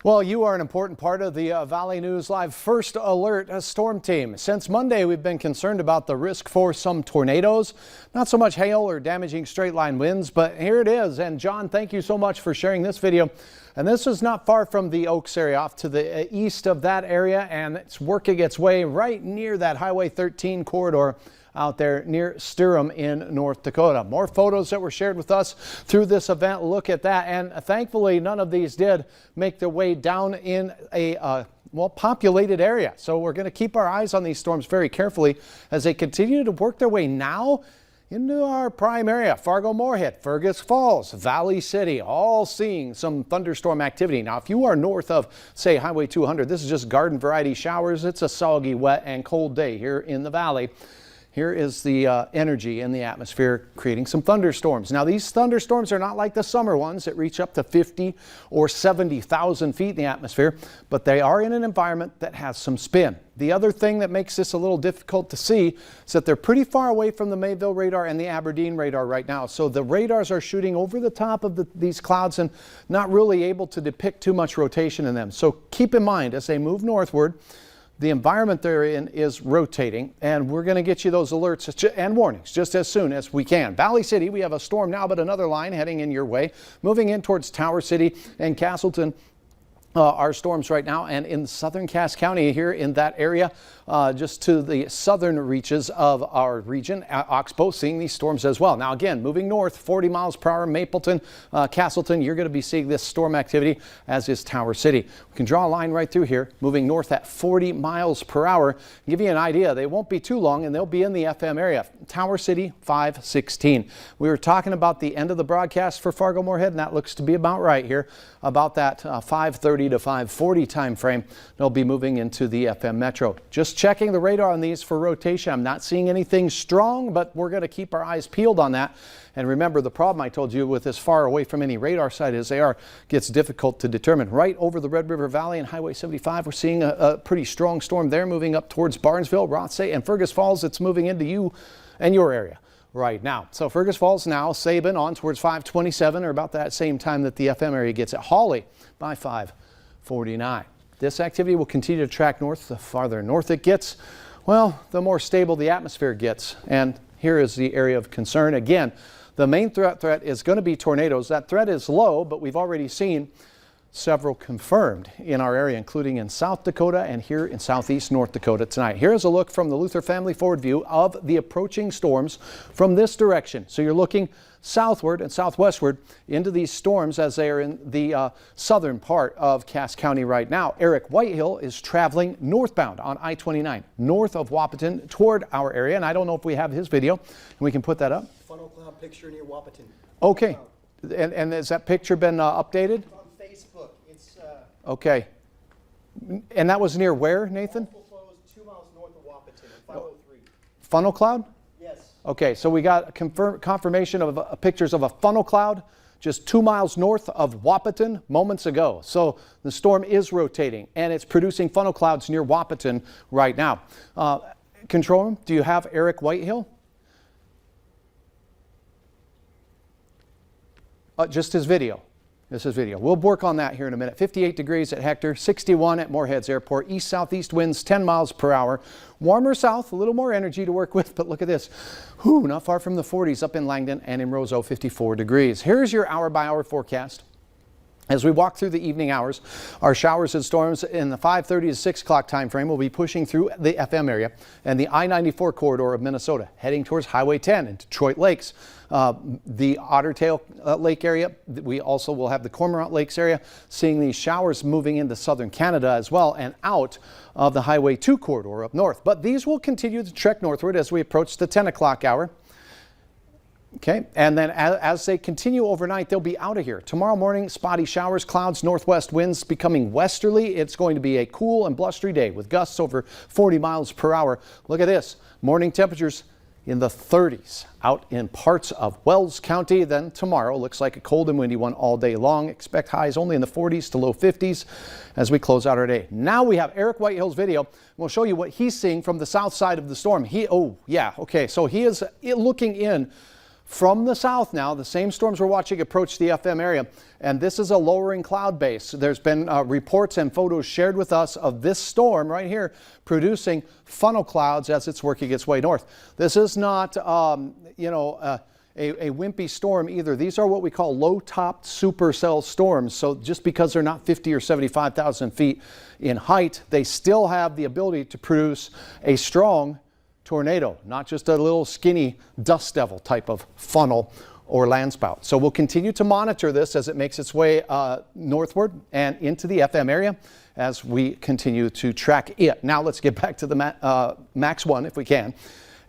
Well, you are an important part of the Valley News Live First Alert Storm Team. Since Monday, we've been concerned about the risk for some tornadoes. Not so much hail or damaging straight line winds, but here it is. And John, thank you so much for sharing this video. And this is not far from the Oaks area, off to the east of that area, and it's working its way right near that Highway 13 corridor out there near Sturm in North Dakota. More photos that were shared with us through this event. Look at that. And thankfully, none of these did make their way down in a populated area. So we're going to keep our eyes on these storms very carefully as they continue to work their way now into our prime area. Fargo-Moorhead, Fergus Falls, Valley City, all seeing some thunderstorm activity. Now, if you are north of, say, Highway 200, this is just garden variety showers. It's a soggy, wet, and cold day here in the valley. Here is the energy in the atmosphere creating some thunderstorms. Now, these thunderstorms are not like the summer ones that reach up to 50 or 70,000 feet in the atmosphere, but they are in an environment that has some spin. The other thing that makes this a little difficult to see is that they're pretty far away from the Mayville radar and the Aberdeen radar right now. So the radars are shooting over the top of these clouds and not really able to depict too much rotation in them. So keep in mind as they move northward, the environment they're in is rotating, and we're going to get you those alerts and warnings just as soon as we can. Valley City, we have a storm now, but another line heading in your way, moving in towards Tower City and Castleton. Our storms right now, and in southern Cass County here in that area, just to the southern reaches of our region, Oxbow seeing these storms as well. Now again, moving north, 40 miles per hour, Mapleton, Castleton, you're going to be seeing this storm activity, as is Tower City. We can draw a line right through here, moving north at 40 miles per hour. Give you an idea, they won't be too long and they'll be in the FM area. Tower City, 516. We were talking about the end of the broadcast for Fargo-Moorhead, and that looks to be about right here, about that 5:30 to 5:40 time frame. They'll be moving into the FM Metro. Just checking the radar on these for rotation. I'm not seeing anything strong, but we're going to keep our eyes peeled on that. And remember, the problem I told you with as far away from any radar site as they are gets difficult to determine. Right over the Red River Valley and Highway 75, we're seeing a pretty strong storm there moving up towards Barnesville, Rothsay, and Fergus Falls. It's moving into you and your area right now. So Fergus Falls now, Sabin on towards 527, or about that same time that the FM area gets at Hawley by 549. This activity will continue to track north. The farther north it gets, well, the more stable the atmosphere gets. And here is the area of concern. Again, the main threat is going to be tornadoes. That threat is low, but we've already seen several confirmed in our area, including in South Dakota and here in southeast North Dakota tonight. Here's a look from the Luther Family Forward view of the approaching storms from this direction. So you're looking southward and southwestward into these storms as they are in the southern part of Cass County right now. Eric Whitehill is traveling northbound on I-29, north of Wahpeton toward our area. And I don't know if we have his video, and we can put that up. Funnel cloud picture near Wahpeton. Okay. And has that picture been updated? Facebook. It's okay. And that was near where, Nathan? flows 2 miles north of Wahpeton, 503. Funnel cloud? Yes. Okay, so we got confirmation of pictures of a funnel cloud just 2 miles north of Wahpeton moments ago. So the storm is rotating and it's producing funnel clouds near Wahpeton right now. Control room, do you have Eric Whitehill? Just his video. This is video. We'll work on that here in a minute. 58 degrees at Hector, 61 at Moorheads Airport. East-southeast winds 10 miles per hour. Warmer south, a little more energy to work with, but look at this. Whew, not far from the 40s up in Langdon and in Roseau, 54 degrees. Here's your hour-by-hour forecast. As we walk through the evening hours, our showers and storms in the 5:30 to 6 o'clock time frame will be pushing through the FM area and the I-94 corridor of Minnesota, heading towards Highway 10 and Detroit Lakes. The Otter Tail Lake area, we also will have the Cormorant Lakes area, seeing these showers moving into southern Canada as well and out of the Highway 2 corridor up north. But these will continue to trek northward as we approach the 10 o'clock hour. Okay, and then as they continue overnight, they'll be out of here. Tomorrow morning, spotty showers, clouds, northwest winds becoming westerly. It's going to be a cool and blustery day with gusts over 40 miles per hour. Look at this. Morning temperatures in the 30s out in parts of Wells County. Then tomorrow looks like a cold and windy one all day long. Expect highs only in the 40s to low 50s as we close out our day. Now we have Eric Whitehill's video. We'll show you what he's seeing from the south side of the storm. So he is looking in from the south now. The same storms we're watching approach the FM area, and this is a lowering cloud base. There's been reports and photos shared with us of this storm right here producing funnel clouds as it's working its way north. This is not, a wimpy storm either. These are what we call low-topped supercell storms. So just because they're not 50 or 75,000 feet in height, they still have the ability to produce a strong tornado, not just a little skinny dust devil type of funnel or landspout. So we'll continue to monitor this as it makes its way northward and into the FM area as we continue to track it. Now let's get back to the Max 1 if we can.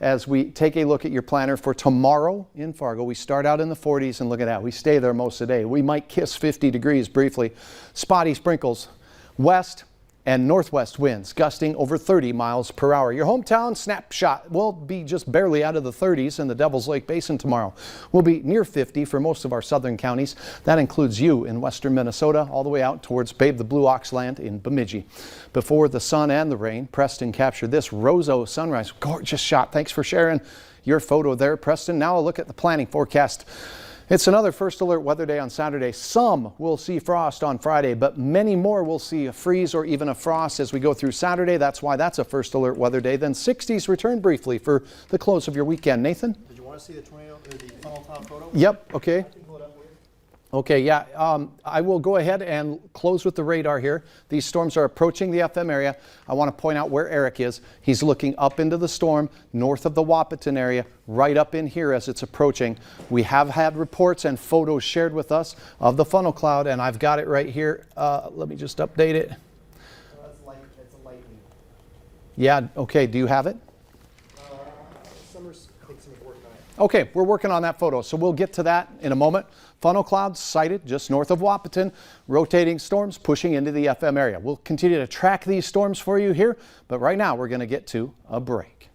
As we take a look at your planner for tomorrow in Fargo, we start out in the 40s and look at that. We stay there most of the day. We might kiss 50 degrees briefly. Spotty sprinkles, west and northwest winds gusting over 30 miles per hour. Your hometown snapshot will be just barely out of the 30s in the Devil's Lake Basin tomorrow. We'll be near 50 for most of our southern counties. That includes you in western Minnesota, all the way out towards Babe the Blue Ox Land in Bemidji. Before the sun and the rain, Preston captured this Roseau sunrise. Gorgeous shot. Thanks for sharing your photo there, Preston. Now a look at the planning forecast. It's another first alert weather day on Saturday. Some will see frost on Friday, but many more will see a freeze or even a frost as we go through Saturday. That's why that's a first alert weather day. Then 60s return briefly for the close of your weekend. Nathan? Did you want to see the tornado or the funnel top photo? Yep, okay. I can pull it up for you. Okay, yeah, I will go ahead and close with the radar here. These storms are approaching the FM area. I want to point out where Eric is. He's looking up into the storm north of the Wahpeton area, right up in here as it's approaching. We have had reports and photos shared with us of the funnel cloud, and I've got it right here. Let me just update it. It's a lightning. Yeah, okay, do you have it? Summer's working on it. Okay, we're working on that photo, so we'll get to that in a moment. Funnel clouds sighted just north of Wahpeton, rotating storms pushing into the FM area. We'll continue to track these storms for you here, but right now we're going to get to a break.